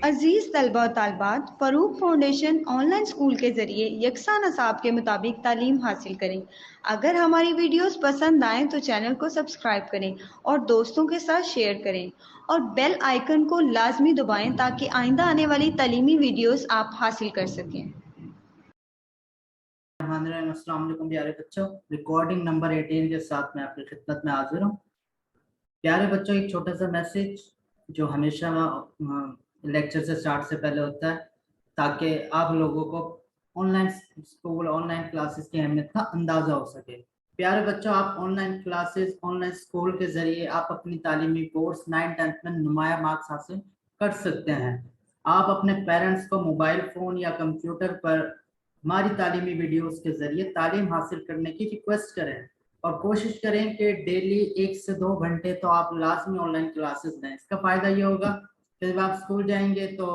अजीज तलबा और तालबात, Farooq foundation online school के ज़रिए यकसा नसाब के मुताबिक तालीम हासिल करें। अगर हमारी वीडियोस पसंद आएँ तो चैनल को सब्सक्राइब करें और दोस्तों के साथ शेयर करें और बेल आइकन को लाजमी दबाएं ताकि आइंदा आने वाली तालीमी वीडियोस आप हासिल कर सकें। अस्सलाम वालेकुम प्यारे बच्चों, रिकॉर्डिंग नंबर 18 के साथ मैं आपकी खिदमत में हाजिर हूँ। प्यारे बच्चों, एक छोटा सा मैसेज जो हमेशा लेक्चर से स्टार्ट से पहले होता है, ताकि आप लोगों को ऑनलाइन स्कूल ऑनलाइन क्लासेस की अहमियत का अंदाज़ा हो सके। प्यारे बच्चों, आप ऑनलाइन क्लासेस ऑनलाइन स्कूल के ज़रिए आप अपनी तालीमी कोर्स 9th-10th में नुमाया मार्क्स हासिल कर सकते हैं। आप अपने पेरेंट्स को मोबाइल फ़ोन या कंप्यूटर पर हमारी तालीमी वीडियोस के ज़रिए तालीम हासिल करने की रिक्वेस्ट करें और कोशिश करें कि डेली 1 से 2 घंटे तो आप लाजमी ऑनलाइन क्लासेस दें। इसका फ़ायदा ये होगा कि जब आप स्कूल जाएंगे तो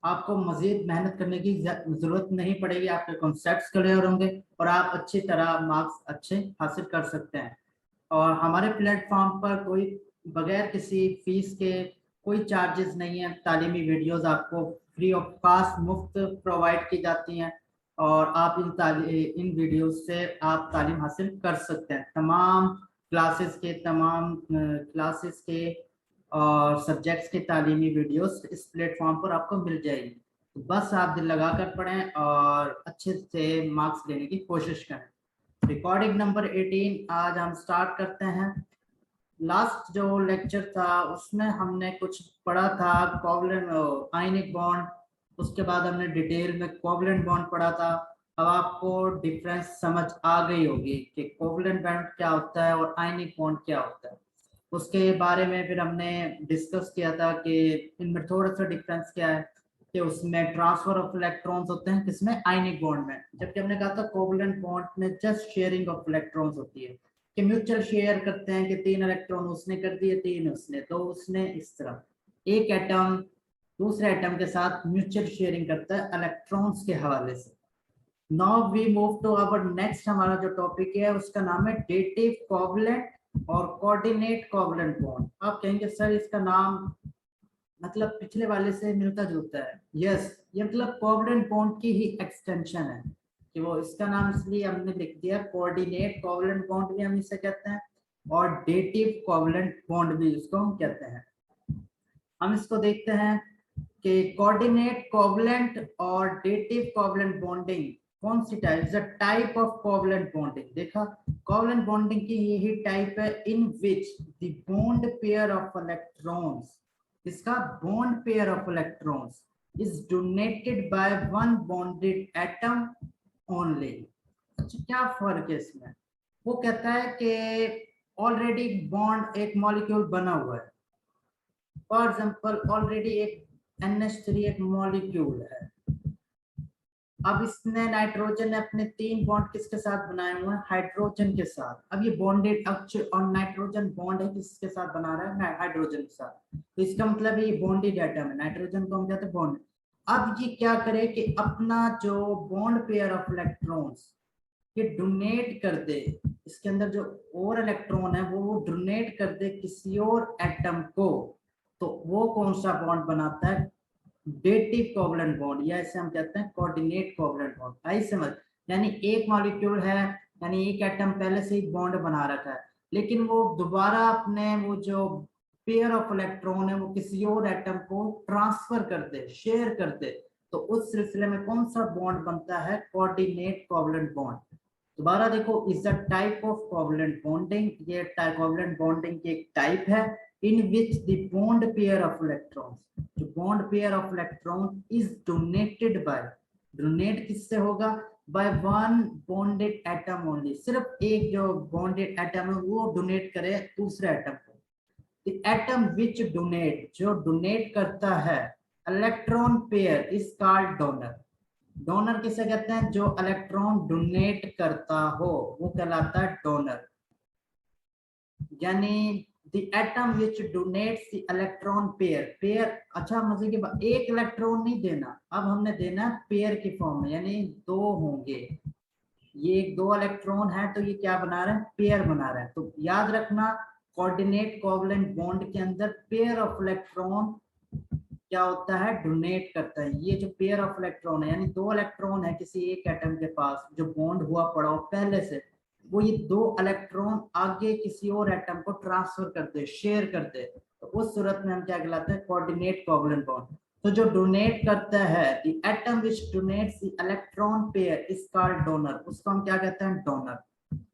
आपको मज़ीद मेहनत करने की ज़रूरत नहीं पड़ेगी, आपके कॉन्सेप्ट्स क्लियर होंगे और आप अच्छी तरह मार्क्स अच्छे हासिल कर सकते हैं। और हमारे प्लेटफॉर्म पर कोई बगैर किसी फीस के कोई चार्जेस नहीं है, तालीमी वीडियोस आपको फ्री ऑफ कॉस्ट मुफ्त प्रोवाइड की जाती हैं और आप इन वीडियोस से आप तालीम हासिल कर सकते हैं। तमाम क्लासेस के और सब्जेक्ट्स के तालीमी वीडियोस इस प्लेटफॉर्म पर आपको मिल जाएगी। तो बस आप दिल लगा कर पढ़ें और अच्छे से मार्क्स लेने की कोशिश करें। रिकॉर्डिंग नंबर 18 आज हम स्टार्ट करते हैं। लास्ट जो लेक्चर था उसमें हमने कुछ पढ़ा था कोवलेंट आयनिक बॉन्ड, उसके बाद हमने डिटेल में कोवलेंट बॉन्ड पढ़ा था। अब आपको डिफरेंस समझ आ गई होगी कि कोवलेंट बॉन्ड क्या होता है और आयनिक बॉन्ड क्या होता है। उसके बारे में फिर हमने डिस्कस किया था कि इनमें थोड़ा सा डिफरेंस क्या है, कि उसमें ट्रांसफर ऑफ इलेक्ट्रॉन्स होते हैं किसमें, आयनिक बॉन्ड में, जबकि हमने कहा था कोवलेंट बॉन्ड में जस्ट शेयरिंग ऑफ इलेक्ट्रॉन्स होती है कि म्यूचुअल शेयर करते हैं कि 3 इलेक्ट्रॉन उसने कर दिए, 3 उसने, तो उसने इस तरह एक एटम दूसरे एटम के साथ म्यूचुअल शेयरिंग करता है इलेक्ट्रॉन्स के हवाले से। Now we move to our next, हमारा जो टॉपिक है उसका नाम है डेटिव कोवलेंट और कोऑर्डिनेट कोवलेंट बॉन्ड। आप कहेंगे सर इसका नाम मतलब पिछले वाले से मिलता जुलता है। यस, ये मतलब कोवलेंट बॉन्ड की ही एक्सटेंशन है कि वो इसका नाम इसलिए हमने लिख दिया। कोऑर्डिनेट कोवलेंट बॉन्ड भी हम इसे कहते हैं और डेटिव कोवलेंट बॉन्ड भी इसको हम कहते हैं। हम इसको देखते हैं कि कोऑर्डिनेट कोवलेंट और डेटिव कोवलेंट बॉन्डिंग कौन सी type, the type of covalent bonding. देखा, कोवलेंट बॉन्डिंग की यही टाइप है in which the bond pair of electrons, इसका bond pair of electrons is donated by one bonded atom only. अच्छा, क्या फर्क है इसमें? वो कहता है कि ऑलरेडी बॉन्ड एक मॉलिक्यूल बना हुआ है, फॉर एग्जांपल ऑलरेडी एक NH3 एक मॉलिक्यूल है। अब इसने नाइट्रोजन ने अपने 3 बॉन्ड किसके साथ बनाए हुए हैं, हाइड्रोजन के साथ। अब ये बॉन्डेड और नाइट्रोजन बॉन्ड है किसके साथ बना रहा है, हाइड्रोजन के साथ, तो इसका मतलब ये बॉन्डेड एटम है, नाइट्रोजन को हम कहते हैं बॉन्ड। अब ये क्या करे कि अपना जो बॉन्ड पेयर ऑफ इलेक्ट्रॉन्स ये डोनेट कर दे, इसके अंदर जो और इलेक्ट्रॉन है वो डोनेट कर दे किसी और एटम को, तो वो कौन सा बॉन्ड बनाता है, डेटिव कोवलेंट बॉन्ड, या इसे हम कहते हैं कोऑर्डिनेट कोवलेंट बॉन्ड। आई समझ? यानी एक मॉलिक्यूल है, यानी एक एटम पहले से ही बॉन्ड बना रखा है, लेकिन वो दोबारा अपने वो जो पेयर ऑफ इलेक्ट्रॉन है वो किसी और एटम को ट्रांसफर कर दे, शेयर कर दे, तो उस सिलसिले में कौन सा बॉन्ड बनता है, कोऑर्डिनेट कोवलेंट बॉन्ड। दोबारा देखो, is the type of covalent bonding, ये कोवलेंट बॉन्डिंग की एक टाइप है in which the bond pair of electrons, जो bond pair of electron is donated by, donate किससे होगा, by one bonded atom only, सिर्फ एक जो bonded atom है वो donate करे दूसरे atom को। the atom which donate, जो donate करता है electron pair is called donor। Donor किसे कहते हैं, जो इलेक्ट्रॉन डोनेट करता हो वो कहलाता है डोनर। यानी the atom which donates the electron pair, अच्छा मजे की बात, एक इलेक्ट्रॉन नहीं देना, अब हमने देना पेयर की फॉर्म में, यानी 2 होंगे, ये 2 इलेक्ट्रॉन है तो ये क्या बना रहे हैं, पेयर बना रहे हैं। तो याद रखना कोऑर्डिनेट कोवलेंट बॉन्ड के अंदर पेयर ऑफ इलेक्ट्रॉन क्या होता है, डोनेट करता है। ये जो पेयर ऑफ इलेक्ट्रॉन है, यानी 2 इलेक्ट्रॉन है किसी एक एटम के पास जो बॉन्ड हुआ पड़ा हो पहले से, वो ये 2 इलेक्ट्रॉन आगे किसी और एटम को ट्रांसफर करते, शेयर करते, तो उस सूरत में हम क्या कहलाते हैं, कोऑर्डिनेट कोवलेंट बॉन्ड। तो जो डोनेट करता है, the atom which donates the electron pair is called donor, उसको हम क्या कहते हैं, donor.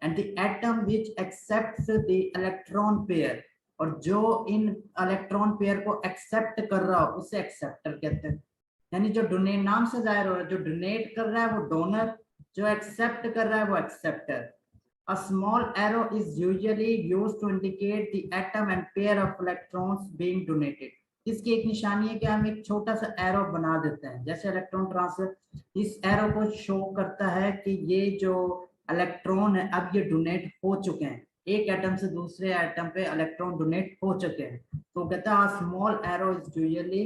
And the atom which accepts the electron pair, और जो इन इलेक्ट्रॉन पेयर को एक्सेप्ट कर रहा हो उसे एक्सेप्टर कहते हैं। यानी जो डोनेट, नाम से जाहिर हो रहा है, जो डोनेट कर रहा है वो डोनर, जो एक्सेप्ट कर रहा है वो acceptor. A small arrow is usually used to indicate the atom and pair of electrons being donated. इसकी एक निशानी है कि हम एक छोटा सा एरो बना देते हैं, जैसे इलेक्ट्रॉन ट्रांसफर, इस एरो को शो करता है कि ये जो इलेक्ट्रॉन है अब ये डोनेट हो चुके हैं, एक एटम से दूसरे एटम पे इलेक्ट्रॉन डोनेट हो चुके हैं। तो कहता है small arrow is usually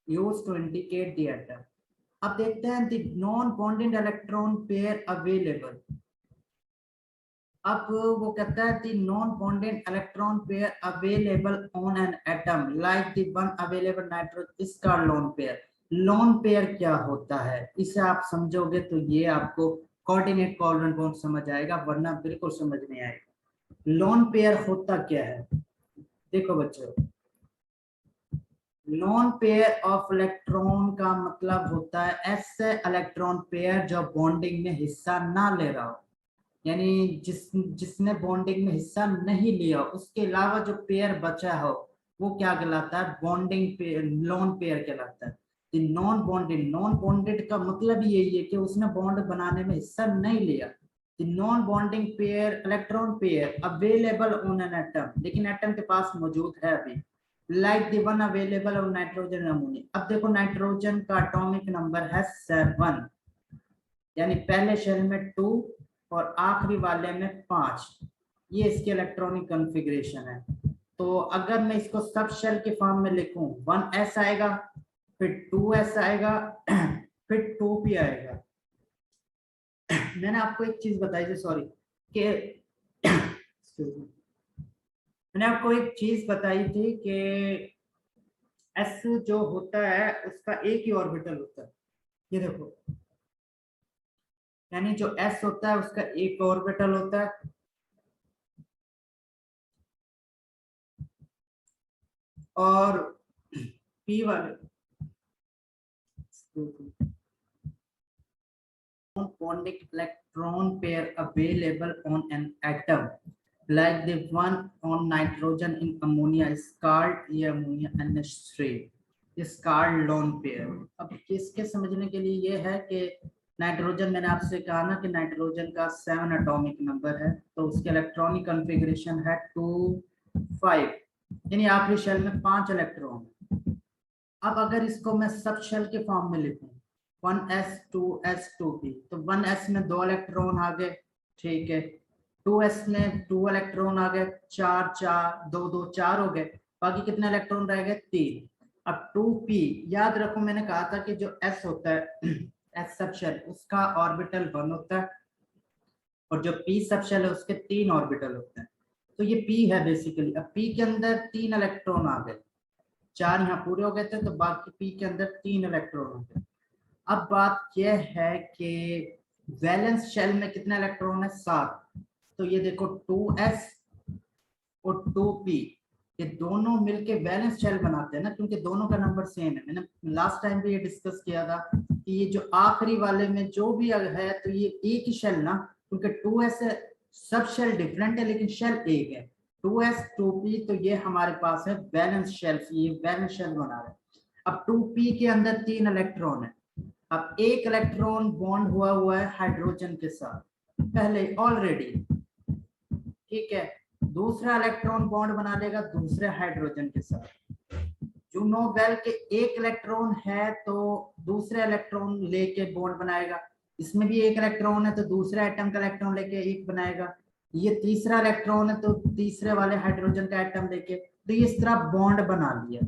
used to indicate the atom. अब देखते हैं the non bonded electron pair available. अब वो कहता है the non bonded electron pair available on an atom like the one available nitrogen is called lone pair. Lone pair क्या होता है, इसे आप समझोगे तो ये आपको कोऑर्डिनेट कोवलेंट बॉन्ड समझ आएगा, वरना बिल्कुल समझ नहीं आएगा। लोन पेयर होता क्या है, देखो बच्चों, लोन पेयर ऑफ इलेक्ट्रॉन का मतलब होता है ऐसे इलेक्ट्रॉन पेयर जो बॉन्डिंग में हिस्सा ना ले रहा हो, यानी जिसने बॉन्डिंग में हिस्सा नहीं लिया, उसके अलावा जो पेयर बचा हो वो क्या कहलाता है, बॉन्डिंग पेयर, लोन पेयर कहलाता है। नॉन बॉन्डेड, नॉन बॉन्डेड का मतलब यही है कि उसने बॉन्ड बनाने में हिस्सा नहीं लिया। Non bonding pair, electron pair available on an atom, लेकिन एटम के पास मौजूद है अभी, like the one available on nitrogen ammonia. अब देखो नाइट्रोजन का एटॉमिक नंबर है 7, यानी पहले शेल में 2 और आखिरी वाले में 5, ये इसकी इलेक्ट्रॉनिक कॉन्फ़िगरेशन है। तो अगर मैं इसको सब शेल के फॉर्म में लिखूं, 1s आएगा, फिर 2s आएगा, फिर 2p आएगा। मैंने आपको एक चीज बताई थी, सॉरी, कि मैंने आपको एक चीज बताई थी कि s जो होता है उसका एक ही ऑर्बिटल होता है, ये देखो, यानी जो s होता है उसका एक ऑर्बिटल होता है, और p वाले bonding electron pair available on an atom like the one on nitrogen in ammonia is called ammonia NH3 is called lone pair। अब इसके समझने के लिए ये है कि नाइट्रोजन, मैंने आपसे कहा ना कि नाइट्रोजन का 7 एटॉमिक नंबर है, तो उसके इलेक्ट्रॉनिक कॉन्फ़िगरेशन है 2 5, यानी आखिरी शेल में 5 इलेक्ट्रॉन। अब अगर इसको मैं सब शेल के फॉर्म में लिखूं, 1s 2s 2p, तो 1s में 2 इलेक्ट्रॉन आ गए, ठीक है, 2s में 2 इलेक्ट्रॉन आ गए, 4 4 2 2 4 हो गए, बाकी कितने इलेक्ट्रॉन रह गए, 3। अब 2p, याद रखो मैंने कहा था कि जो s होता है s सब शेल, उसका ऑर्बिटल 1 होता है, और जो p सब शेल है उसके 3 ऑर्बिटल होते हैं। तो ये p है बेसिकली। अब p के अंदर 3 इलेक्ट्रॉन आ गए, 4 यहाँ पूरे हो गए थे, तो बाकी p के अंदर 3 इलेक्ट्रॉन हो गए। अब बात यह है कि वैलेंस शेल में कितने इलेक्ट्रॉन है, 7। तो ये देखो 2s और 2p, ये दोनों मिलके वैलेंस शेल बनाते हैं ना, क्योंकि दोनों का नंबर सेम है। मैंने लास्ट टाइम भी ये डिस्कस किया था कि ये जो आखिरी वाले में जो भी है, तो ये एक ही शेल ना, क्योंकि 2s सब शेल डिफरेंट है लेकिन शेल एक है, 2s 2p, तो ये हमारे पास है वैलेंस शेल, ये वैलेंस शेल बना रहे हैं। अब 2p के अंदर 3 इलेक्ट्रॉन है। अब एक इलेक्ट्रॉन बॉन्ड हुआ है हाइड्रोजन के साथ पहले ऑलरेडी, ठीक है, दूसरा इलेक्ट्रॉन बॉन्ड बना लेगा दूसरे हाइड्रोजन के साथ। यू नो वेल के एक इलेक्ट्रॉन है तो दूसरे इलेक्ट्रॉन लेके बॉन्ड बनाएगा, इसमें भी एक इलेक्ट्रॉन है तो दूसरे एटम का इलेक्ट्रॉन लेके एक बनाएगा, ये तीसरा इलेक्ट्रॉन है तो तीसरे वाले हाइड्रोजन का एटम लेके, तो ये इस तरह बॉन्ड बना लिया।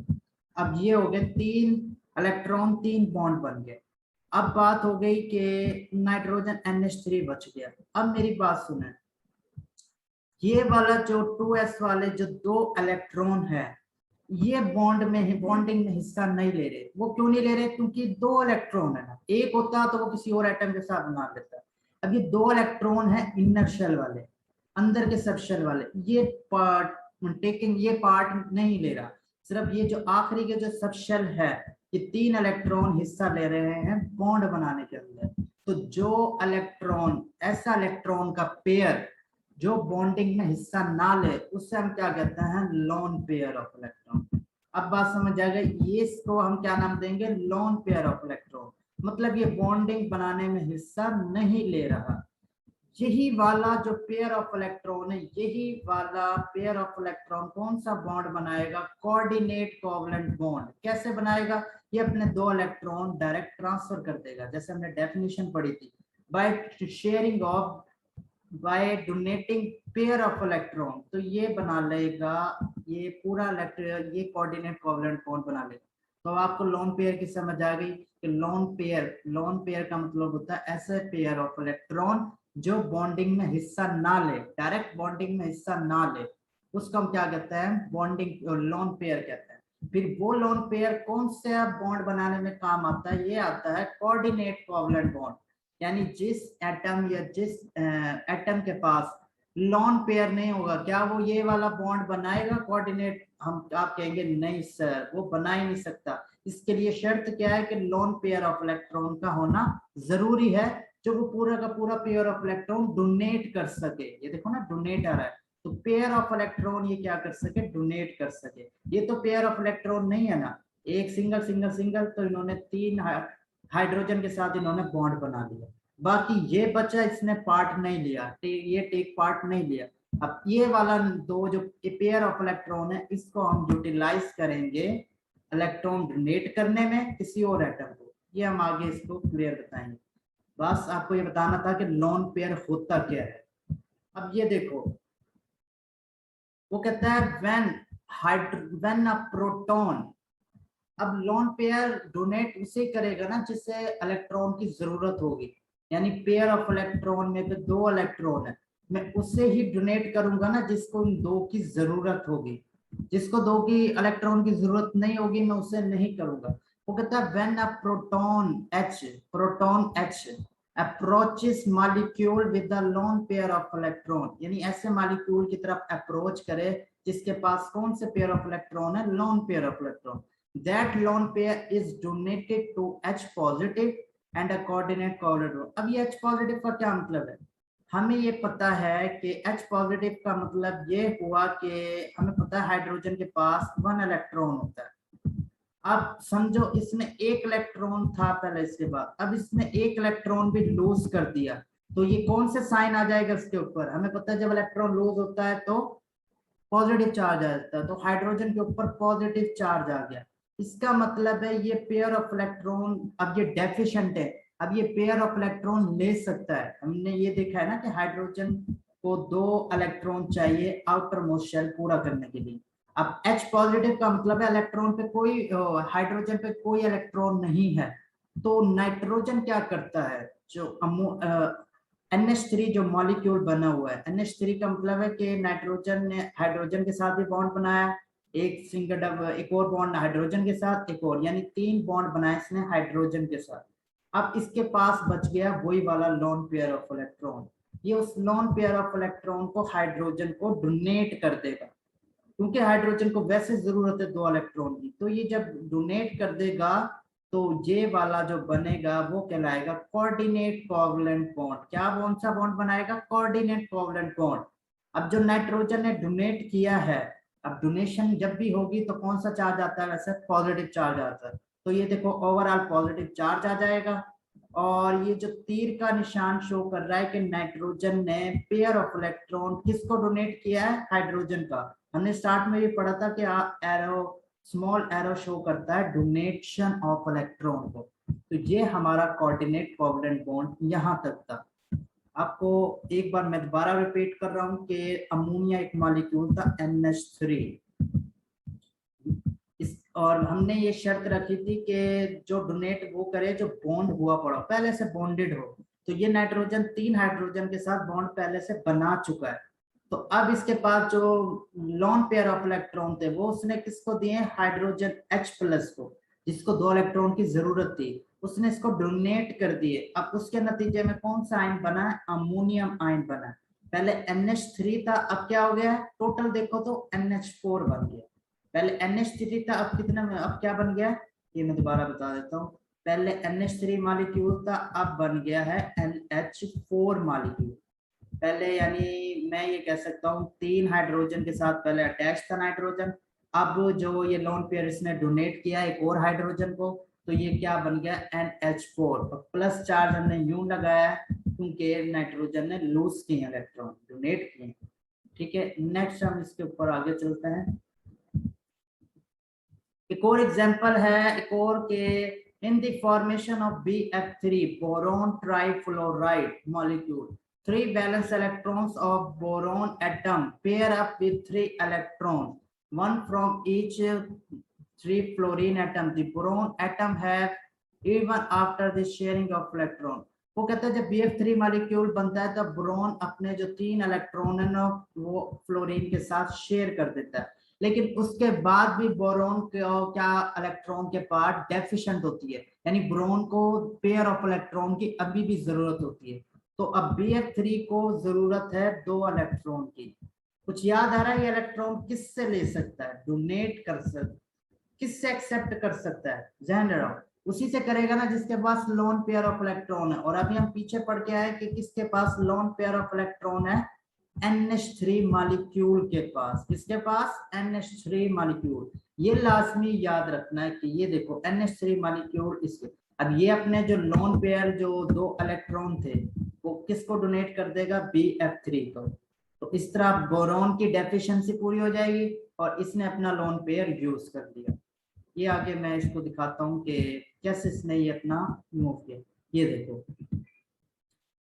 अब ये हो गए 3 इलेक्ट्रॉन, 3 बॉन्ड बन गए। अब बात हो गई कि नाइट्रोजन NH3 बच गया। अब मेरी बात सुने, ये वाला जो 2s वाले जो 2 इलेक्ट्रॉन है, ये बॉन्डिंग में हिस्सा नहीं ले रहे। वो क्यों नहीं ले रहे? क्योंकि 2 इलेक्ट्रॉन है ना, एक होता तो वो किसी और एटम के साथ बना लेता। अब ये 2 इलेक्ट्रॉन है इनर शेल वाले, अंदर के सब शेल वाले, ये पार्ट नहीं ले रहा। सिर्फ ये जो आखिरी के जो सब शेल है, ये 3 इलेक्ट्रॉन हिस्सा ले रहे हैं बॉन्ड बनाने के अंदर। तो जो इलेक्ट्रॉन, ऐसा इलेक्ट्रॉन का पेयर जो बॉन्डिंग में हिस्सा ना ले, उससे हम क्या कहते हैं? Lone pair of electron. अब बात समझ आ गई? ये इसको हम क्या नाम देंगे? Lone pair of electron. मतलब ये बॉन्डिंग बनाने में हिस्सा नहीं ले रहा। यही वाला जो पेयर ऑफ इलेक्ट्रॉन है, यही वाला पेयर ऑफ इलेक्ट्रॉन कौन सा बॉन्ड बनाएगा? Coordinate covalent bond. कैसे बनाएगा? ये अपने 2 इलेक्ट्रॉन डायरेक्ट ट्रांसफर कर देगा, जैसे हमने डेफिनेशन पढ़ी थी, by sharing of, by donating pair of electron. तो ये बना लेगा, ये पूरा इलेक्ट्रॉन, ये कोऑर्डिनेट कोवलेंट बॉन्ड बना लेगा। तो आपको लोन पेयर की समझ आ गई कि लोन पेयर का मतलब होता है ऐसे पेयर ऑफ इलेक्ट्रॉन जो बॉन्डिंग में हिस्सा ना ले, डायरेक्ट बॉन्डिंग में हिस्सा ना ले, उसको हम क्या कहते हैं? बॉन्डिंग लोन पेयर कहते हैं। फिर वो लोन पेयर कौन से बॉन्ड बनाने में काम आता है? ये आता है कोऑर्डिनेट कोवलेंट बॉन्ड। यानी जिस एटम या जिस एटम के पास लोन पेयर नहीं होगा, क्या वो ये वाला बॉन्ड बनाएगा कोऑर्डिनेट? आप कहेंगे नहीं सर, वो बना ही नहीं सकता। इसके लिए शर्त क्या है कि लोन पेयर ऑफ इलेक्ट्रॉन का होना जरूरी है, जो वो पूरा का पूरा पेयर ऑफ इलेक्ट्रॉन डोनेट कर सके। ये देखो ना, डोनेट आ रहा है, तो पेयर ऑफ इलेक्ट्रॉन ये क्या कर सके? डोनेट कर सके। ये तो पेयर ऑफ इलेक्ट्रॉन नहीं है ना, एक सिंगल सिंगल सिंगल, तो इन्होंने 3 हाइड्रोजन के साथ इन्होंने बॉन्ड बना दिया। बाकी ये बचा, इसने पार्ट नहीं लिया, ये टेक पार्ट नहीं लिया। अब ये वाला 2 जो पेयर ऑफ इलेक्ट्रॉन है, इसको हम यूटिलाइज करेंगे इलेक्ट्रॉन डोनेट करने में किसी और एटम को। ये हम आगे इसको क्लियर बताएंगे। बस आपको ये बताना था कि लोन पेयर होता क्या है। अब ये देखो, वो कहता है व्हेन अ प्रोटॉन। अब लोन पेयर डोनेट उसे करेगा ना जिससे इलेक्ट्रॉन की जरूरत होगी। यानी पेयर ऑफ इलेक्ट्रॉन में तो 2 इलेक्ट्रॉन है, मैं उससे ही डोनेट करूंगा ना जिसको इन 2 की जरूरत होगी। जिसको 2 की इलेक्ट्रॉन की जरूरत नहीं होगी, मैं उसे नहीं करूंगा। वो कहता है when a proton H approaches molecule with the lone pair of electron, यानी ऐसे मॉलिक्यूल की तरफ अप्रोच करे जिसके पास कौन से पेयर ऑफ इलेक्ट्रॉन है? Lone pair of electron. That lone pair is donated to H positive and a coordinate covalent bond। अब ये H positive का क्या मतलब है? हमें ये पता है कि H positive का मतलब ये हुआ कि हमें पता है हाइड्रोजन के पास 1 इलेक्ट्रॉन होता है। अब समझो इसने 1 इलेक्ट्रॉन था पहले, इसके बाद अब इसने 1 इलेक्ट्रॉन भी लूज कर दिया, तो ये कौन से साइन आ जाएगा इसके ऊपर? हमें पता है जब इलेक्ट्रॉन लूज होता है तो पॉजिटिव चार्ज आ जाता है, तो हाइड्रोजन के ऊपर पॉजिटिव चार्ज आ गया। इसका मतलब है ये पेयर ऑफ इलेक्ट्रॉन अब ये डेफिशिएंट है, अब ये पेयर ऑफ इलेक्ट्रॉन ले सकता है। हमने ये देखा है ना कि हाइड्रोजन को 2 इलेक्ट्रॉन चाहिए आउटर मोस्ट शेल पूरा करने के लिए। अब H पॉजिटिव का मतलब है इलेक्ट्रॉन पे कोई, हाइड्रोजन पे कोई इलेक्ट्रॉन नहीं है। तो नाइट्रोजन क्या करता है? जो NH3 जो मॉलिक्यूल बना हुआ है, NH3 का मतलब है कि नाइट्रोजन ने हाइड्रोजन के साथ भी बॉन्ड बनाया, एक सिंगल डबल, एक और बॉन्ड हाइड्रोजन के साथ, एक और, यानी 3 बॉन्ड बनाए इसने हाइड्रोजन के साथ। अब इसके पास बच गया वही वाला लोन पेयर ऑफ इलेक्ट्रॉन। ये उस लोन पेयर ऑफ इलेक्ट्रॉन को हाइड्रोजन को डोनेट कर देगा, क्योंकि हाइड्रोजन को वैसे जरूरत है 2 इलेक्ट्रॉन की। तो ये जब डोनेट कर देगा तो ये वाला जो बनेगा वो कहलाएगा कोऑर्डिनेट कोवलेंट बॉन्ड। क्या कौन सा बॉन्ड बनाएगा? Coordinate covalent bond. अब जो नाइट्रोजन ने डोनेट किया है, अब डोनेशन जब भी होगी तो कौन सा चार्ज आता है? वैसे पॉजिटिव चार्ज आता है। तो ये देखो ओवरऑल पॉजिटिव चार्ज आ जाएगा। और ये जो तीर का निशान शो कर रहा है कि नाइट्रोजन ने पेयर ऑफ इलेक्ट्रॉन किसको डोनेट किया है? हाइड्रोजन का। हमने स्टार्ट में भी पढ़ा था कि एरो, स्मॉल एरो शो करता है डोनेशन ऑफ इलेक्ट्रॉन को। तो ये हमारा कोऑर्डिनेट कोवलेंट बॉन्ड यहाँ तक था। आपको एक बार मैं दोबारा रिपीट कर रहा हूँ कि अमोनिया एक मॉलिक्यूल था NH3, और हमने ये शर्त रखी थी कि जो डोनेट वो करे जो बॉन्ड हुआ पड़ा, पहले से बॉन्डेड हो। तो ये नाइट्रोजन 3 हाइड्रोजन के साथ बॉन्ड पहले से बना चुका है, तो अब इसके पास जो लॉन पेयर ऑफ इलेक्ट्रॉन थे वो उसने किसको दिए, हाइड्रोजन H+ को, जिसको 2 इलेक्ट्रॉन की जरूरत थी, उसने इसको डोनेट कर दिए। अब उसके नतीजे में कौन सा आयन बना है, अमोनियम आयन बना है। पहले NH3 था, अब क्या हो गया है, टोटल देखो तो NH4 बन गया। पहले NH3 था, अब कितना में, अब क्या बन गया, ये मैं दोबारा बता देता हूँ। पहले NH3 मॉलिक्यूल था, अब बन गया है NH4 मॉलिक्यूल। पहले यानी मैं ये कह सकता हूँ 3 हाइड्रोजन के साथ पहले अटैच था नाइट्रोजन, अब जो ये लोन पेयर इसने डोनेट किया एक और हाइड्रोजन को, तो ये क्या बन गया NH4, और प्लस चार्ज हमने यूं लगाया क्योंकि नाइट्रोजन ने लूज किए इलेक्ट्रॉन, डोनेट किए। ठीक है, नेक्स्ट हम इसके ऊपर आगे चलते हैं। एक और एग्जांपल है, एक और के in the formation of BF3 boron trifluoride molecule 3 valence electrons of boron atom pair up with 3 electrons, one from each 3 fluorine atom. The boron atom have even after the sharing of electron. वो कहते हैं जब BF3 molecule बनता है तब boron अपने जो 3 electron है ना वो फ्लोरीन के साथ शेयर कर देता है, लेकिन उसके बाद भी बोरॉन क्या इलेक्ट्रॉन के पार्ट डेफिशिएंट होती है, यानी बोरॉन को पेयर ऑफ इलेक्ट्रॉन की अभी भी जरूरत होती है। तो अब BF3 को जरूरत है 2 इलेक्ट्रॉन की। कुछ याद आ रहा है, ये इलेक्ट्रॉन किससे ले सकता है, डोनेट कर सकता, किससे एक्सेप्ट कर सकता है, ध्यान रखो उसी से करेगा ना जिसके पास लोन पेयर ऑफ इलेक्ट्रॉन है। और अभी हम पीछे पढ़ के आए कि किसके पास लोन पेयर ऑफ इलेक्ट्रॉन है, NH3 मॉलिक्यूल के पास। किसके पास, NH3 मॉलिक्यूल। ये लाजमी याद रखना है कि ये देखो NH3 मॉलिक्यूल इसके, अब ये अपने जो लोन पेयर जो 2 इलेक्ट्रॉन थे वो किसको डोनेट कर देगा, BF3 को। तो इस तरह बोरॉन की डेफिशिएंसी पूरी हो जाएगी और इसने अपना लोन पेयर यूज कर दिया। ये आगे मैं इसको दिखाता हूँ कि कैसे इसने ये अपना मूव किया। ये देखो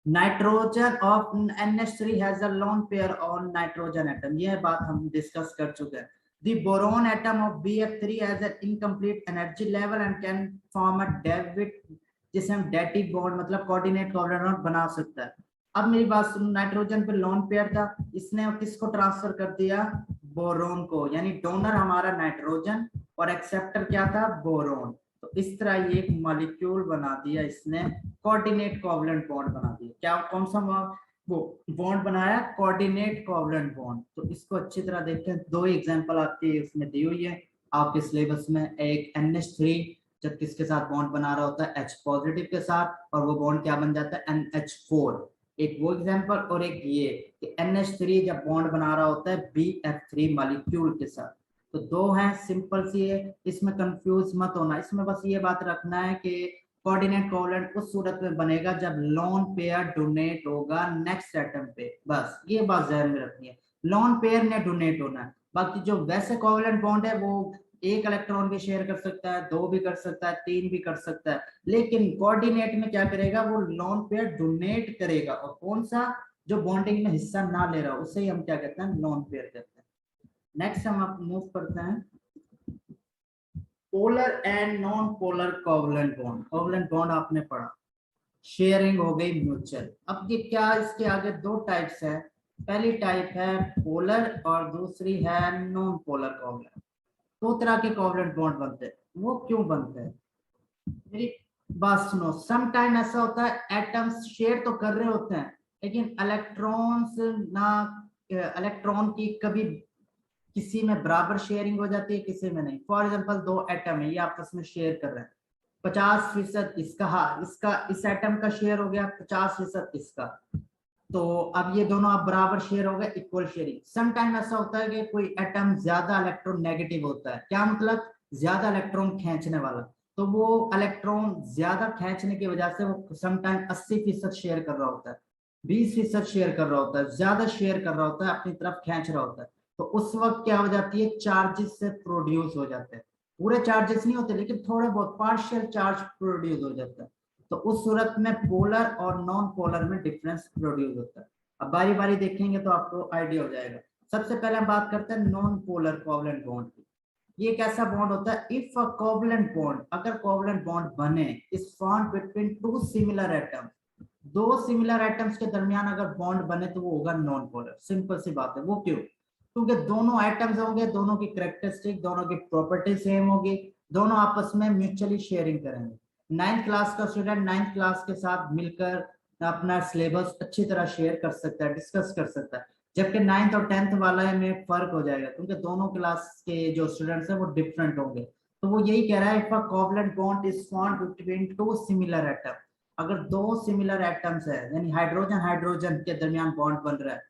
nitrogen of NH3 has a lone pair on nitrogen atom, ये बात हम डिस्कस कर चुके हैं। The boron atom of BF3 has an incomplete energy level and can form a David, जिसे हम डेटिव बॉन्ड मतलब कोऑर्डिनेट कोवलेंट बना सकता है। अब मेरी बात सुनो, नाइट्रोजन पे लोन पेयर था, इसने किसको ट्रांसफर कर दिया, बोरोन को, यानी डोनर हमारा नाइट्रोजन और एक्सेप्टर क्या था, बोरोन। तो इस तरह ये एक मॉलिक्यूल बना दिया इसने, कोऑर्डिनेट कोवलेंट बॉन्ड बना दिया। क्या कौन सा वो बॉन्ड बनाया, कोऑर्डिनेट कोवलेंट बॉन्ड। तो इसको अच्छी तरह देखते हैं, 2 एग्जांपल आपके इसमें दी हुई है आपके सिलेबस में। एक NH3 जब किसके साथ बॉन्ड बना रहा होता है, H पॉजिटिव के साथ, और वो बॉन्ड क्या बन जाता है, NH4। एक वो एग्जांपल, और एक ये कि NH3 जब बॉन्ड बना रहा होता है BF3 मॉलिक्यूल के साथ। तो 2 हैं, सिंपल सी है, इसमें कंफ्यूज मत होना। इसमें बस ये बात रखना है कि कोऑर्डिनेट कोवलेंट उस सूरत में बनेगा जब लोन पेयर डोनेट होगा नेक्स्ट एटम पे, बस ये बात ध्यान में रखनी है, लोन पेयर ने डोनेट होना है। बाकी जो वैसे कोवलेंट बॉन्ड है वो 1 इलेक्ट्रॉन भी शेयर कर सकता है, 2 भी कर सकता है, 3 भी कर सकता है, लेकिन कोऑर्डिनेट में क्या करेगा, वो लोन पेयर डोनेट करेगा। और कौन सा, जो बॉन्डिंग में हिस्सा ना ले रहा उसे ही हम क्या कहते हैं, लोन पेयर कहते हैं। नेक्स्ट हम आप मूव करते हैं, polar and non polar covalent bond. Covalent bond आपने पढ़ा, शेयरिंग हो गई म्यूचुअल। अब ये क्या, इसके आगे 2 टाइप्स है, पहली टाइप है पोलर और दूसरी है नॉन पोलर कोवलेंट। 2 तरह के कोवलेंट बॉन्ड बनते हैं। वो क्यों बनते हैं, मेरी बात सुनो। सम टाइम ऐसा होता है एटम्स शेयर तो कर रहे होते हैं लेकिन इलेक्ट्रॉन्स ना, इलेक्ट्रॉन की कभी किसी में बराबर शेयरिंग हो जाती है, किसी में नहीं। फॉर एग्जांपल 2 एटम है, ये आपस में शेयर कर रहे हैं, 50% इसका, हाँ इसका, इस एटम का शेयर हो गया, 50% इसका। तो अब ये दोनों अब बराबर शेयर हो गए, इक्वल शेयरिंग। सम टाइम ऐसा होता है कि कोई एटम ज्यादा इलेक्ट्रॉन नेगेटिव होता है, क्या मतलब, ज्यादा इलेक्ट्रॉन खींचने वाला, तो वो इलेक्ट्रॉन ज्यादा खींचने की वजह से वो सम टाइम 80% शेयर कर रहा होता है, 20% शेयर कर रहा होता है, ज्यादा शेयर कर रहा होता है, अपनी तरफ खींच रहा होता है। तो उस वक्त क्या हो जाती है, चार्जेस से प्रोड्यूस हो जाते हैं, पूरे चार्जेस नहीं होते लेकिन थोड़े बहुत पार्शियल चार्ज प्रोड्यूस हो जाता है। तो उस सूरत में पोलर और नॉन पोलर में डिफरेंस प्रोड्यूस होता है। अब बारी बारी देखेंगे तो आपको आइडिया हो जाएगा। सबसे पहले हम बात करते हैं नॉन पोलर कोवलेंट बॉन्ड की। ये एक ऐसा बॉन्ड होता है, इफ अ कोवलेंट बॉन्ड, अगर कोवलेंट बॉन्ड बने is formed between 2 similar atom, दो सिमिलर एटम्स के दरमियान अगर बॉन्ड बने तो वो होगा नॉन पोलर। सिंपल सी बात है। वो क्यों? क्योंकि दोनों एटम्स होंगे, दोनों की कैरेक्टरिस्टिक, दोनों की प्रॉपर्टी सेम होगी, दोनों आपस में म्यूचुअली शेयरिंग करेंगे। 9th क्लास का स्टूडेंट 9th क्लास के साथ मिलकर अपना सिलेबस अच्छी तरह शेयर कर सकता है, डिस्कस कर सकता है, जबकि 9th और 10th वाला में फर्क हो जाएगा क्योंकि दोनों क्लास के जो स्टूडेंट्स हैं वो डिफरेंट होंगे। तो वो यही कह रहा है, if a covalent bond is formed between two similar atom, अगर दो सिमिलर एटम्स है यानी हाइड्रोजन हाइड्रोजन के दरमियान बॉन्ड बन रहा है,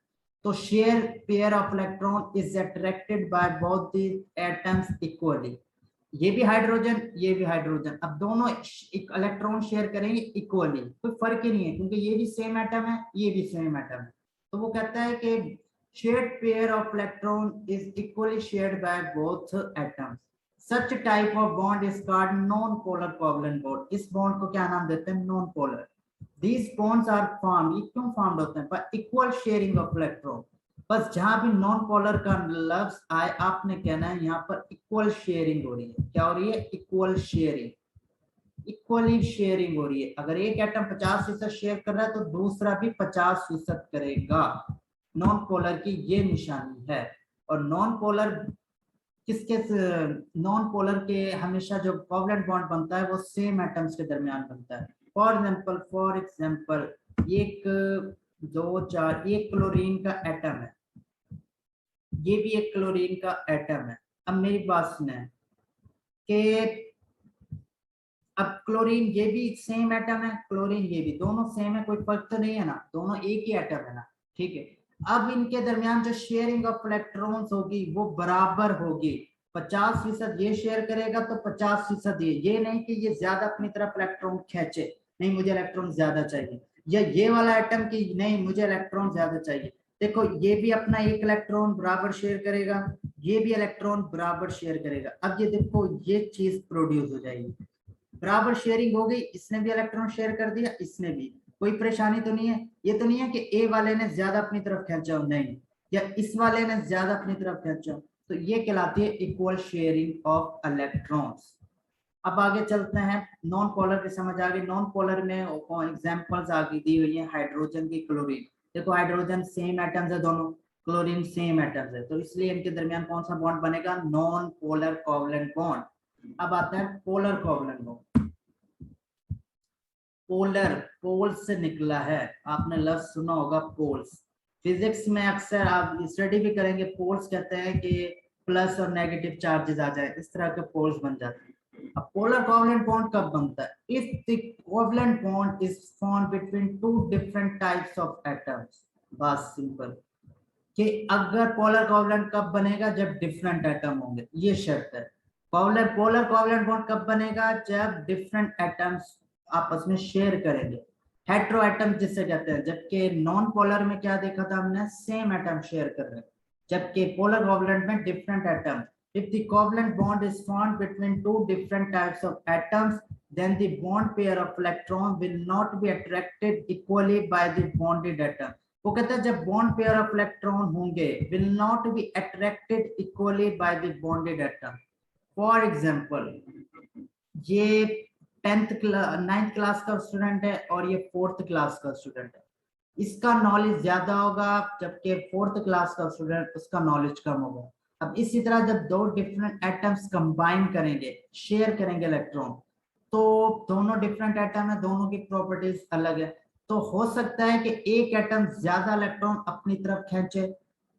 तो share pair of electron is attracted by both the atoms equally. ये भी हाइड्रोजन, ये भी हाइड्रोजन, अब दोनों इलेक्ट्रॉन शेयर करेंगे इक्वली, कोई फर्क ही नहीं है क्योंकि ये भी सेम एटम है, ये भी सेम एटम है। तो वो कहता है कि shared pair of electron is equally shared by both atoms. Such type of bond is called non polar covalent bond. इस बॉन्ड को क्या नाम देते हैं? Non polar. These bonds are formed, ये क्यों फॉर्म्ड होते हैं? by equal sharing of electron। बस जहां भी नॉन पोलर का लफ्ज आए आपने कहना है यहाँ पर इक्वल शेयरिंग हो रही है। क्या हो रही है? इक्वल शेयरिंग, इक्वली शेयरिंग हो रही है। अगर एक एटम 50% शेयर कर रहा है तो दूसरा भी 50% करेगा। नॉन पोलर की ये निशानी है। और नॉन पोलर किसके, नॉन पोलर के हमेशा जो कोवलेंट बॉन्ड बनता है वो सेम एटम्स के दरमियान बनता है। फॉर एग्जांपल एक दो चार, एक क्लोरीन का एटम है, ये भी एक क्लोरीन का एटम है। अब मेरी बात सुने कि अब क्लोरीन ये भी सेम एटम है, क्लोरीन ये भी, दोनों सेम है, कोई फर्क तो नहीं है ना, दोनों एक ही एटम है ना, ठीक है। अब इनके दरमियान जो शेयरिंग ऑफ इलेक्ट्रॉन्स होगी वो बराबर होगी। 50% ये शेयर करेगा तो 50% ये नहीं कि ये ज्यादा अपनी तरफ इलेक्ट्रॉन खींचे, नहीं मुझे इलेक्ट्रॉन ज्यादा चाहिए, या ये वाला एटम की नहीं मुझे इलेक्ट्रॉन ज्यादा चाहिए। देखो ये भी अपना एक इलेक्ट्रॉन बराबर शेयर करेगा, ये भी इलेक्ट्रॉन बराबर शेयर करेगा। अब ये देखो ये चीज प्रोड्यूस हो जाएगी, बराबर शेयरिंग हो गई, इसने भी इलेक्ट्रॉन शेयर कर दिया, इसने भी, कोई परेशानी तो नहीं है। ये तो नहीं है कि ए वाले ने ज्यादा अपनी तरफ खींचा, नहीं, या इस वाले ने ज्यादा अपनी तरफ खींचा। तो ये कहलाती है इक्वल शेयरिंग ऑफ इलेक्ट्रॉन्स। अब आगे चलते हैं, नॉन पोलर की समझ आ गई। नॉन पोलर में एग्जांपल्स आगे दी हुई है हाइड्रोजन की, क्लोरीन। देखो हाइड्रोजन सेम एटम्स है दोनों, क्लोरीन सेम एटम्स है, तो इसलिए इनके दरमियान कौन सा बॉन्ड बनेगा? Non polar covalent bond. अब आता है पोलर कोवलेंट बॉन्ड। पोलर, पोल से निकला है, आपने लफ्ज सुना होगा पोल्स। फिजिक्स में अक्सर आप स्टडी भी करेंगे, पोल्स कहते हैं कि प्लस और नेगेटिव चार्जेस आ जाए, इस तरह के पोल्स बन जाते हैं। अब पोलर कोवलेंट बॉन्ड कब बनता है? If the covalent bond is formed between two different types of atoms. बस सिंपल, कि अगर पोलर कोवलेंट कब बनेगा? जब डिफरेंट एटम होंगे, ये शर्त है। पोलर पोलर कोवलेंट बॉन्ड कब बनेगा? जब डिफरेंट एटम्स आपस में शेयर करेंगे, हेटेरो एटम जिससे कहते हैं। जबकि नॉन पोलर में क्या देखा था हमने? सेम एटम शेयर कर रहे हैं, जबकि पोलर कोवलेंट में different atom. if the covalent bond is formed between two different types of atoms, then the bond pair of electron will not be attracted equally by the bonded atom। वो कहता है जब bond pair of electron होंगे will not be attracted equally by the bonded atom. For example ये 9th class का student है और ये 4th क्लास का स्टूडेंट है, इसका नॉलेज ज्यादा होगा, जबकि 4th क्लास का स्टूडेंट उसका नॉलेज कम होगा। अब इसी तरह जब दो डिफरेंट एटम्स कंबाइन करेंगे, शेयर करेंगे इलेक्ट्रॉन, तो दोनों डिफरेंट एटम है, दोनों की प्रॉपर्टीज अलग है, तो हो सकता है कि एक एटम ज्यादा इलेक्ट्रॉन अपनी तरफ खींचे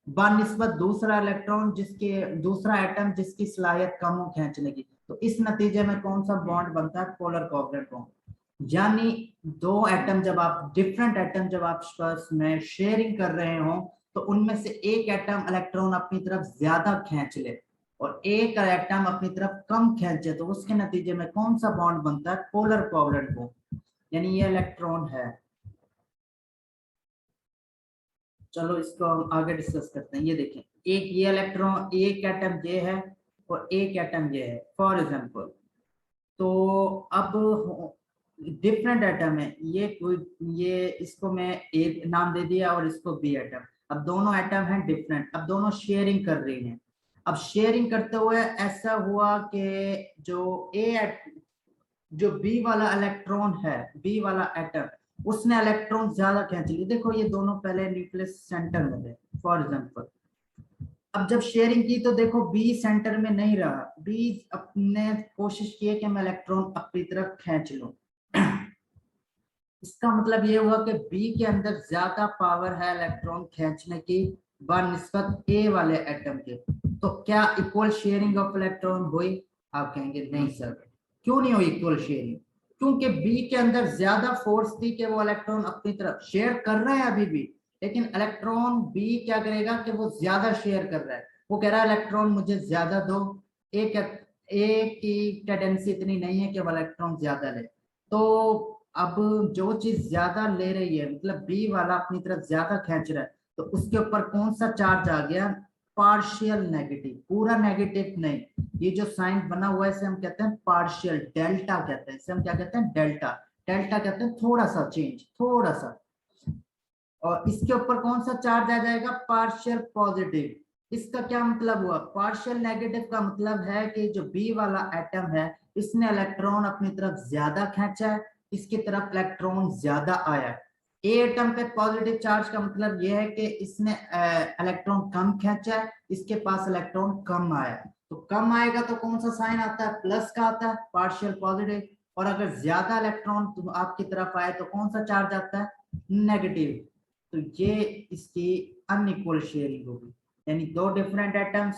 बानिस्बत दूसरा इलेक्ट्रॉन जिसके, दूसरा एटम जिसकी सलाहियत कम हो खींचने की। तो इस नतीजे में कौन सा बॉन्ड बनता है? Polar covalent bond. यानी दो एटम जब आप, डिफरेंट एटम जब आप आपस में शेयरिंग कर रहे हो, तो उनमें से एक एटम इलेक्ट्रॉन अपनी तरफ ज्यादा खींच ले और एक एटम अपनी तरफ कम खींचे, तो उसके नतीजे में कौन सा बॉन्ड बनता है? Polar covalent bond. यानी ये इलेक्ट्रॉन है। चलो इसको हम आगे डिस्कस करते हैं। ये देखें, एक ये इलेक्ट्रॉन, एक एटम ये है और एक एटम ये है, फॉर एग्जांपल। तो अब डिफरेंट एटम है, ये इसको मैं ए नाम दे दिया और इसको बी एटम। अब दोनों एटम हैं डिफरेंट, अब दोनों शेयरिंग कर रही हैं। अब शेयरिंग करते हुए ऐसा हुआ कि जो बी वाला इलेक्ट्रॉन है, बी वाला एटम, उसने इलेक्ट्रॉन ज्यादा खींच लिए। देखो ये दोनों पहले न्यूक्लियस सेंटर में थे फॉर एग्जांपल, अब जब शेयरिंग की तो देखो बी सेंटर में नहीं रहा, बी अपने कोशिश की कि मैं इलेक्ट्रॉन अपनी तरफ खींच लूं। इसका मतलब ये हुआ कि बी के अंदर ज्यादा पावर है इलेक्ट्रॉन खींचने की बनिस्बत ए वाले एटम के। तो क्या इक्वल शेयरिंग ऑफ इलेक्ट्रॉन हुई? आप कहेंगे नहीं सर, क्यों नहीं हुई इक्वल शेयरिंग? क्योंकि बी के अंदर ज्यादा फोर्स थी कि वो इलेक्ट्रॉन अपनी तरफ शेयर कर रहे हैं अभी भी, लेकिन इलेक्ट्रॉन बी क्या करेगा कि वो ज्यादा शेयर कर रहा है, वो कह रहा है इलेक्ट्रॉन मुझे ज्यादा दो। एक ए की टेंडेंसी इतनी नहीं है कि वो इलेक्ट्रॉन ज्यादा ले। तो अब जो चीज ज्यादा ले रही है, मतलब बी वाला अपनी तरफ ज्यादा खींच रहा है, तो उसके ऊपर कौन सा चार्ज आ गया? पार्शियल नेगेटिव, पूरा नेगेटिव नहीं। ये जो साइन बना हुआ है इसे हम कहते हैं पार्शियल, डेल्टा कहते हैं इसे। हम क्या कहते हैं? डेल्टा। डेल्टा कहते हैं थोड़ा सा चेंज, थोड़ा सा। और इसके ऊपर कौन सा चार्ज आ जाएगा? Partial positive. इसका क्या मतलब हुआ? पार्शियल नेगेटिव का मतलब है कि जो बी वाला एटम है इसने इलेक्ट्रॉन अपनी तरफ ज्यादा खींचा है, इसकी तरफ इलेक्ट्रॉन ज्यादा आया। ए एटम पे पॉजिटिव चार्ज का मतलब यह है कि इसने इलेक्ट्रॉन कम खींचा है, इसके पास इलेक्ट्रॉन कम आया। तो कम आएगा तो कौन सा साइन आता है? प्लस का आता है, पार्शियल पॉजिटिव। और अगर ज्यादा इलेक्ट्रॉन आपकी तरफ आए तो कौन सा चार्ज आता है? नेगेटिव। तो ये इसकी अनइक्वल शेयरिंग होगी, यानी दो डिफरेंट एटम्स,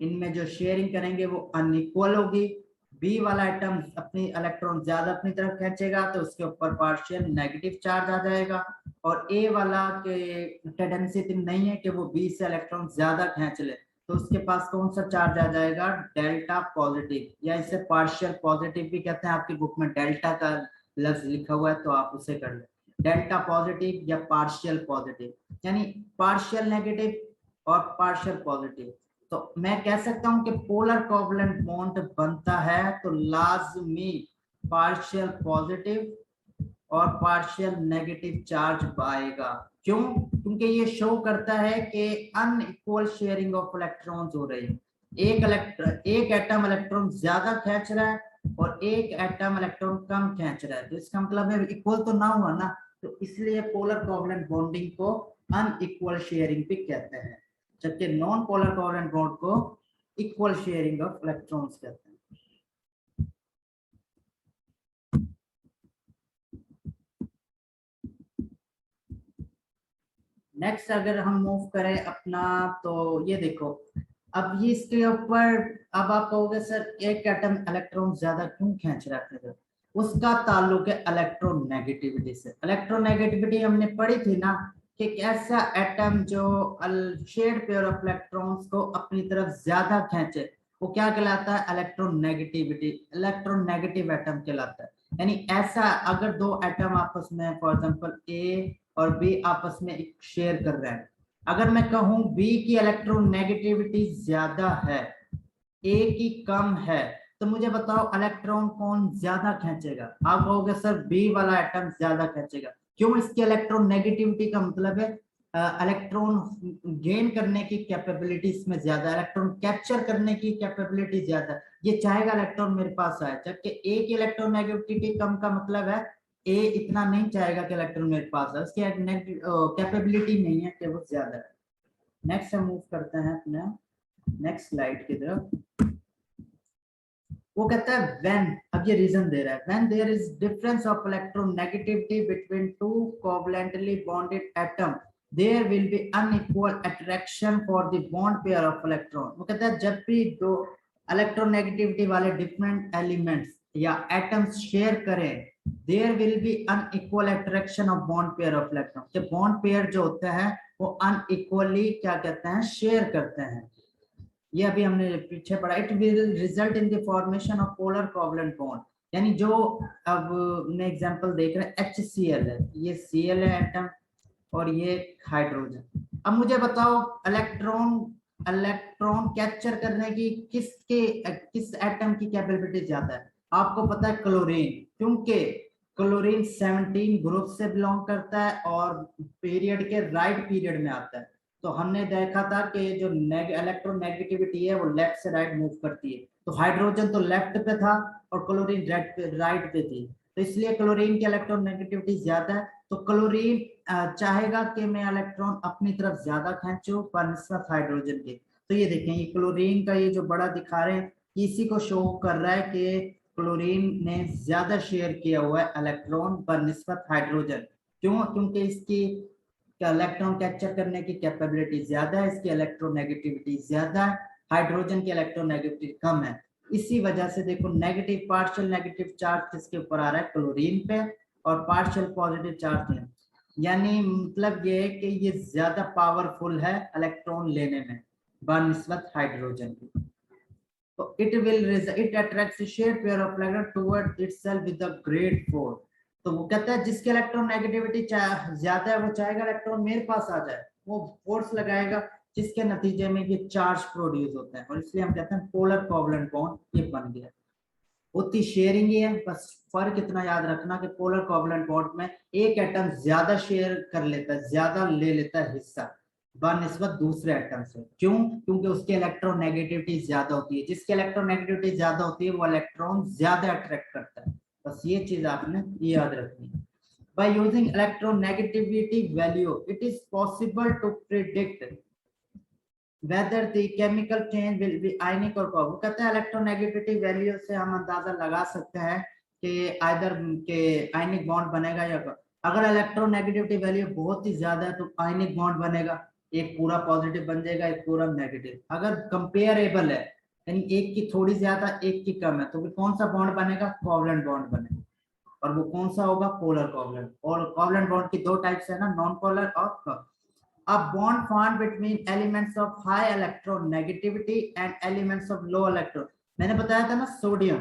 इनमें जो शेयरिंग करेंगे वो अनइक्वल होगी। बी वाला एटम अपनी इलेक्ट्रॉन ज्यादा अपनी तरफ खींचेगा तो उसके ऊपर पार्शियल नेगेटिव चार्ज आ जाएगा, और ए वाला के टेंडेंसी इतनी नहीं है कि वो बी से इलेक्ट्रॉन ज्यादा खींच ले, तो उसके पास कौन सा चार्ज आ जाएगा? डेल्टा पॉजिटिव, या इसे पार्शियल पॉजिटिव भी कहते हैं। आपकी बुक में डेल्टा का लफ्ज लिखा हुआ है तो आप उसे कर ले, डेल्टा पॉजिटिव या पार्शियल पॉजिटिव, यानी पार्शियल नेगेटिव और पार्शियल पॉजिटिव। तो मैं कह सकता हूं कि पोलर कोवलेंट बॉन्ड बनता है तो लाजमी पार्शियल पॉजिटिव और पार्शियल नेगेटिव चार्ज आएगा। क्यों? क्योंकि ये शो करता है कि अनइक्वल शेयरिंग ऑफ इलेक्ट्रॉन्स हो रही है। एक एटम इलेक्ट्रॉन ज्यादा खींच रहा है और एक एटम इलेक्ट्रॉन कम खींच रहा है, तो इसका मतलब है इक्वल तो ना हुआ ना। तो इसलिए पोलर कोवलेंट बॉन्डिंग को अनइक्वल शेयरिंग भी कहते हैं, जबकि नॉन पोलर कोवलेंट बॉन्ड को इक्वल शेयरिंग ऑफ इलेक्ट्रॉन्स कहते हैं। नेक्स्ट अगर हम मूव करें अपना, तो ये देखो, अब ये इसके ऊपर, अब आप कहोगे सर एक एटम इलेक्ट्रॉन ज्यादा क्यों खींच रहा है? उसका ताल्लुक है इलेक्ट्रॉन नेगेटिविटी से। इलेक्ट्रॉन नेगेटिविटी हमने पढ़ी थी ना, कि एक ऐसा एटम जो शेयर्ड पेयर ऑफ इलेक्ट्रॉन्स को अपनी तरफ ज्यादा खींचे वो क्या कहलाता है? Electron negativity, electron negative atom कहलाता है। यानी ऐसा अगर दो एटम आपस में फॉर एग्जांपल ए और बी आपस में एक शेयर कर रहे हैं, अगर मैं कहूं बी की इलेक्ट्रॉन नेगेटिविटी ज्यादा है, ए की कम है, तो मुझे बताओ इलेक्ट्रॉन कौन ज्यादा खींचेगा? आप कहोगे सर बी वाला एटम ज्यादा खींचेगा। क्यों? इसकी इलेक्ट्रॉन नेगेटिविटी का मतलब है इलेक्ट्रॉन गेन करने की कैपेबिलिटी इसमें ज्यादा, इलेक्ट्रॉन कैप्चर करने की कैपेबिलिटी ज्यादा, ये चाहेगा इलेक्ट्रॉन मेरे पास आए। जबकि ए की इलेक्ट्रॉन नेगेटिविटी कम का मतलब है ए इतना नहीं चाहेगा कि इलेक्ट्रॉन मेरे पास है, उसकी कैपेबिलिटी नहीं है कि वो ज्यादा है। नेक्स्ट हम मूव करते हैं अपने नेक्स्ट स्लाइड की तरफ। वो कहता है व्हेन, अब ये रीजन दे रहा है, when there is difference of electronegativity between two covalently bonded atom there will be unequal attraction for the bond pair of electron. वो कहता है जब भी दो इलेक्ट्रोनेगेटिविटी वाले डिफरेंट एलिमेंट्स या एटम्स शेयर करें, there will be unequal attraction of bond pair of electron. जब बॉन्ड पेयर जो होते हैं वो अनइक्वली क्या कहते हैं? शेयर करते हैं। ये अभी हमने पीछे पढ़ा, it will result in the formation of polar covalent bond. यानी जो अब मैं एग्जांपल देख रहे हैं HCl है, ये Cl है एटम और ये हाइड्रोजन। अब मुझे बताओ इलेक्ट्रॉन कैप्चर करने की किस एटम की कैपेबिलिटी ज्यादा है? आपको पता है क्लोरीन, क्योंकि क्लोरीन 17 ग्रुप से बिलोंग करता है और पीरियड के राइट पीरियड में आता है। तो हमने देखा था कि जो इलेक्ट्रोनेगेटिविटी है वो लेफ्ट से राइट मूव करती है, तो हाइड्रोजन तो लेफ्ट पे था और क्लोरीन राइट पे थी। तो इसलिए क्लोरीन की इलेक्ट्रोनेगेटिविटी ज्यादा है, तो क्लोरीन चाहेगा कि मैं इलेक्ट्रॉन अपनी तरफ ज्यादा खींचूं बनिस्बत हाइड्रोजन के। तो ये देखें, ये क्लोरीन का ये जो बड़ा दिखा रहे हैं, इसी को शो कर रहा है कि क्लोरीन ने ज्यादा शेयर किया हुआ है इलेक्ट्रॉन बनिस्बत हाइड्रोजन। क्यों? क्योंकि इसकी इलेक्ट्रॉन कैप्चर करने की कैपेबिलिटी ज्यादा है, इसकी इलेक्ट्रोनेगेटिविटी ज्यादा है, हाइड्रोजन की इलेक्ट्रोनेगेटिविटी कम है। इसी वजह से देखो नेगेटिव पार्शियल नेगेटिव चार्ज किसके ऊपर आ रहा है? क्लोरीन पे, और पार्शियल पॉजिटिव चार्ज है। यानी मतलब ये है कि ये ज्यादा पावरफुल है इलेक्ट्रॉन लेने में बनिस्बत हाइड्रोजन की। तो it attracts a shared pair of electrons toward itself with a great force। तो वो कहता है जिसकी इलेक्ट्रॉन नेगेटिविटी ज्यादा है वो चाहेगा इलेक्ट्रॉन मेरे पास आ जाए, वो फोर्स लगाएगा, जिसके नतीजे में ये चार्ज प्रोड्यूस होता है, और इसलिए हम कहते हैं पोलर कोवलेंट बॉन्ड ये बन गया। उतनी शेयरिंग ही है, बस फर्क इतना याद रखना कि पोलर कोवलेंट बॉन्ड में एक एटम ज्यादा शेयर कर लेता है, ज्यादा ले लेता है हिस्सा बनिस्बत दूसरे एटम से। क्यों? क्योंकि उसकी इलेक्ट्रोनेगेटिविटी ज्यादा होती है, जिसकी इलेक्ट्रोनेगेटिविटी ज्यादा होती है वो इलेक्ट्रॉन ज्यादा अट्रैक्ट करता है। बस ये चीज आपने याद रखनी है। By using electronegativity value, it is possible to predict whether the chemical change will be ionic or positive। कहते हैं इलेक्ट्रोनेगेटिविटी वैल्यू से हम अंदाजा लगा सकते हैं कि आइदर के आयनिक बॉन्ड बनेगा या अगर इलेक्ट्रोनेगेटिविटी वैल्यू बहुत ही ज्यादा है तो आयनिक बॉन्ड बनेगा, एक पूरा पॉजिटिव बन जाएगा, एक पूरा नेगेटिव। अगर कंपेरेबल है यानी एक की थोड़ी ज्यादा एक की कम है, तो फिर कौन सा बॉन्ड बनेगा? कोवलेंट बॉन्ड बनेगा। और वो कौन सा होगा? Polar covalent. और कोवलेंट बॉन्ड की दो टाइप्स है ना, नॉन पोलर और a bond formed between elements of high electronegativity and elements of low electron। मैंने बताया था ना सोडियम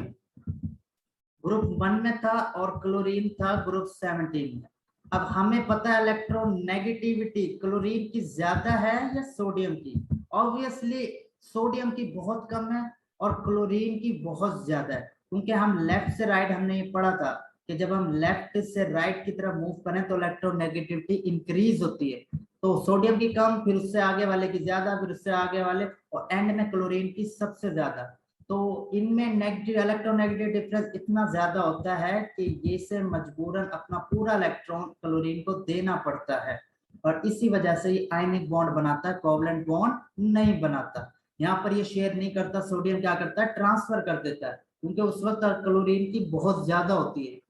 ग्रुप 1 में था और क्लोरीन था ग्रुप 17 में। अब हमें पता है इलेक्ट्रोनेगेटिविटी क्लोरीन की ज्यादा है या सोडियम की? ऑब्वियसली सोडियम की बहुत कम है और क्लोरीन की बहुत ज्यादा है, क्योंकि हम लेफ्ट से राइट हमने ये पढ़ा था कि जब हम लेफ्ट से राइट की तरफ मूव करें तो इलेक्ट्रोनेगेटिविटी इंक्रीज होती है। तो सोडियम की कम, फिर उससे आगे वाले की ज्यादा, फिर उससे आगे वाले, और एंड में क्लोरीन की सबसे ज्यादा। तो इनमें नेगेटिव इलेक्ट्रोनेगेटिव डिफरेंस इतना ज्यादा होता है कि ये से मजबूरन अपना पूरा इलेक्ट्रॉन क्लोरीन को देना पड़ता है, और इसी वजह से ये आयनिक बॉन्ड बनाता है, कोवलेंट बॉन्ड नहीं बनाता। यहाँ पर ये शेयर नहीं करता, सोडियम क्या करता है? ट्रांसफर कर देता है, क्योंकि उस वक्त क्लोरीन की बहुत ज्यादा होती है।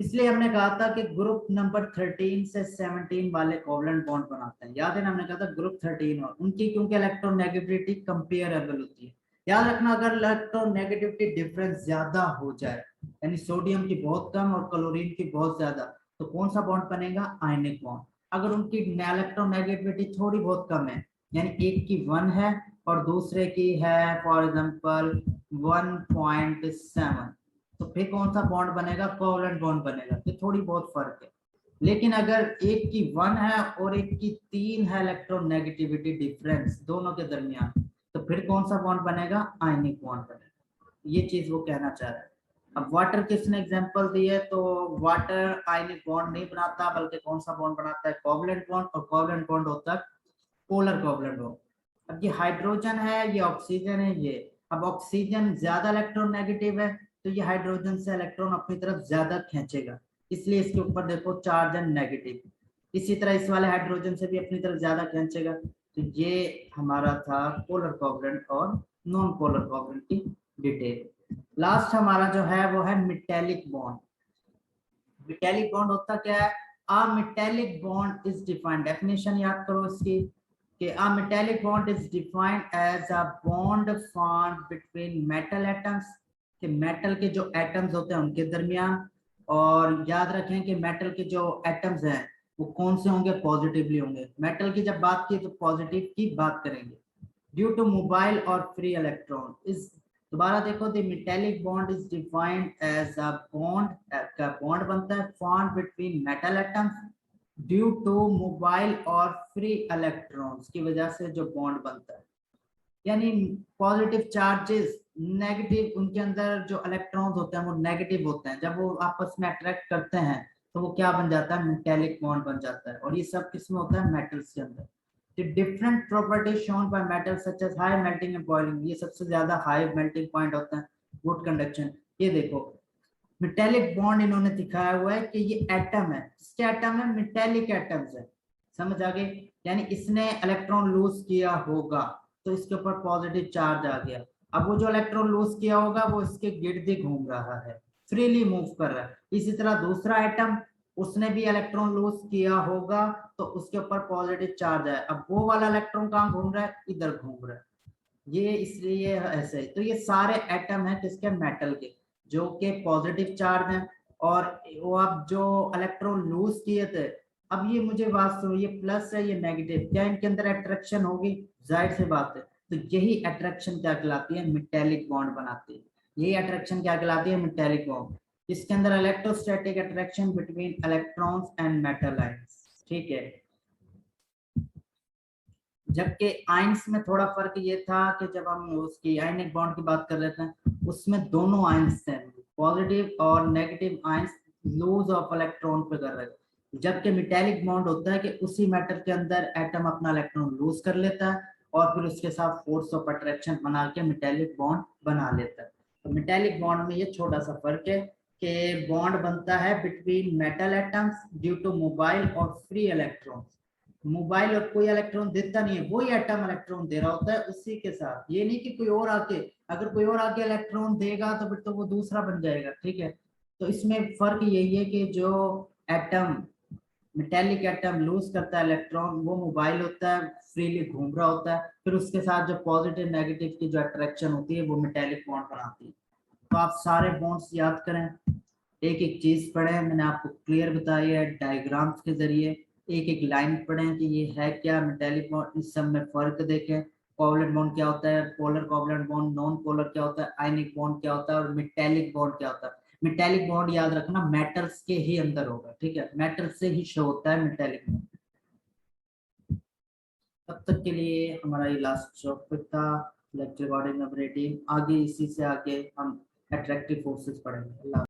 इसलिए हमने कहा था कि ग्रुप नंबर 13 से 17 वाले कोवलेंट बॉन्ड बनाते हैं। याद है ना, हमने कहा था ग्रुप 13 और उनकी क्योंकि इलेक्ट्रोनेगेटिविटी कंपेरेबल होती है। याद रखना, अगर इलेक्ट्रोनेगेटिविटी डिफरेंस ज्यादा हो जाए यानी सोडियम की बहुत कम और क्लोरीन की बहुत ज्यादा, तो कौन सा बॉन्ड बनेगा? Ionic bond. अगर उनकी इलेक्ट्रोनेगेटिविटी थोड़ी बहुत कम है यानी एक की 1 है और दूसरे की है फॉर एग्जांपल 1.7, तो फिर कौन सा बॉन्ड बनेगा? कोवलेंट बॉन्ड बनेगा। तो थोड़ी बहुत फर्क है। लेकिन अगर एक की 1 है और एक की 3 है इलेक्ट्रोनेगेटिविटी डिफरेंस दोनों के दरमियान, तो फिर कौन सा बॉन्ड बनेगा? आयनिक बॉन्ड बनेगा। ये चीज वो कहना चाह रहा है। अब वाटर किसने एग्जांपल दी है? तो वाटर आयनिक बॉन्ड नहीं बनाता, बल्कि कौन सा बॉन्ड बनाता है? Covalent bond. और कोवलेंट बॉन्ड होता है पोलर कोवलेंट बॉन्ड। अब ये हाइड्रोजन है, ये ऑक्सीजन है, ये अब ऑक्सीजन ज्यादा इलेक्ट्रोनेगेटिव है तो ये हाइड्रोजन से इलेक्ट्रॉन अपनी तरफ ज्यादा खींचेगा, इसलिए इसके ऊपर देखो चार्ज है नेगेटिव। इसी तरह इस वाले हाइड्रोजन से भी अपनी तरफ ज्यादा खींचेगा। तो ये हमारा था पोलर कोवलेंट और नॉन पोलर कोवलेंट की डिटेल। लास्ट हमारा जो है वो है मेटेलिक बॉन्ड। मेटेलिक बॉन्ड होता क्या है? A metallic bond is defined, definition याद करो इसकी, कि a metallic bond is defined as a bond formed between metal atoms, कि मेटल के जो एटम्स होते हैं उनके दरमियान। और याद रखें कि मेटल के जो एटम्स हैं वो कौन से होंगे? पॉजिटिवली होंगे। मेटल की जब बात की तो पॉजिटिव की बात करेंगे। ड्यू टू मोबाइल और फ्री इलेक्ट्रॉन इज, दोबारा देखो, the metallic bond is defined as a bond, का बॉन्ड बनता है formed between metal atoms due to mobile और फ्री इलेक्ट्रॉन्स की वजह से जो बॉन्ड बनता है। यानी पॉजिटिव चार्जेस नेगेटिव, उनके अंदर जो इलेक्ट्रॉन्स होते हैं वो नेगेटिव होते हैं, जब वो आपस में अट्रैक्ट करते हैं तो वो क्या बन जाता है? मेटेलिक बॉन्ड बन जाता है। और ये सब किसमें होता है? मेटल्स के अंदर। The different properties shown by metals such as high melting and boiling, ये सबसे ज्यादा हाई मेल्टिंग पॉइंट होता है, गुड कंडक्शन। ये देखो मेटेलिक बॉन्ड इन्होंने दिखाया हुआ है कि ये एटम है, इसके एटम है मेटेलिक एटम्स है, समझ आ गई, यानी इसने इलेक्ट्रॉन लूज किया होगा तो इसके ऊपर पॉजिटिव चार्ज आ गया। अब वो जो इलेक्ट्रॉन लूज किया होगा वो इसके गिर्द घूम रहा है, फ्रीली मूव कर रहा है। इसी तरह दूसरा एटम, उसने भी इलेक्ट्रॉन लूज किया होगा तो उसके ऊपर पॉजिटिव चार्ज है। अब वो वाला इलेक्ट्रॉन कहाँ घूम रहा है, इधर घूम रहा है, ये इसलिए ऐसे है। तो ये सारे एटम है किसके, मेटल के, जो कि पॉजिटिव चार्ज है। और वो अब जो इलेक्ट्रॉन लूज किए थे, अब ये मुझे बात सुनो, ये प्लस है ये नेगेटिव, क्या इनके अंदर अट्रैक्शन होगी, जाहिर सी बात है। तो यही अट्रैक्शन क्या कहलाती है, मेटेलिक बॉन्ड बनाती है। यही अट्रैक्शन क्या कहलाती है, मेटेलिक बॉन्ड। इसके अंदर electrostatic attraction between electrons and metal ions, ठीक है। जबकि आयंस में थोड़ा फर्क ये था कि जब हम उसकी आयनिक बॉन्ड की बात कर रहे थे उसमें दोनों आयंस थे, पॉजिटिव और negative ions lose of electron पे कर रहे थे। जबकि मेटेलिक बॉन्ड होता है कि उसी मेटल के अंदर एटम अपना इलेक्ट्रॉन लूज कर लेता है और फिर उसके साथ फोर्स ऑफ अट्रैक्शन बना के मेटेलिक बॉन्ड बना लेता है। तो मेटेलिक बॉन्ड में ये छोटा सा फर्क है कि बॉन्ड बनता है between metal atoms due to mobile और फ्री इलेक्ट्रॉन्स। मोबाइल और कोई इलेक्ट्रॉन देता नहीं है, वही एटम इलेक्ट्रॉन दे रहा होता है उसी के साथ, ये नहीं कि कोई और आके, अगर कोई और आके इलेक्ट्रॉन देगा तो फिर तो वो दूसरा बन जाएगा, ठीक है। तो इसमें फर्क यही है कि जो एटम मेटेलिक एटम लूज करता है इलेक्ट्रॉन, वो मोबाइल होता है, फ्रीली घूम रहा होता है, फिर उसके साथ जो पॉजिटिव नेगेटिव की जो अट्रैक्शन होती है वो मेटेलिक बॉन्ड बनाती है। तो आप सारे बॉन्ड्स याद करें, एक एक चीज पढ़ें, मैंने आपको क्लियर बताई है डायग्राम्स के जरिए, एक एक लाइन पढ़ें कि ये है क्या मेटेलिक बॉन्ड, इस सब में फर्क देखें, कोवलेंट बॉन्ड क्या होता है, polar covalent bond, non polar क्या होता है, आयनिक बॉन्ड क्या होता है और मेटेलिक बॉन्ड क्या होता है। मेटेलिक बॉन्ड याद रखना मेटल्स के ही अंदर होगा, ठीक है, मेटल से ही शो होता है मेटेलिक बॉन्ड। तब तक के लिए हमारा ये लास्ट टॉपिक था, लेक्चर रिकॉर्डिंग नंबर 18। आगे इसी से आगे हम अट्रैक्टिव फोर्सेस पढ़ेंगे।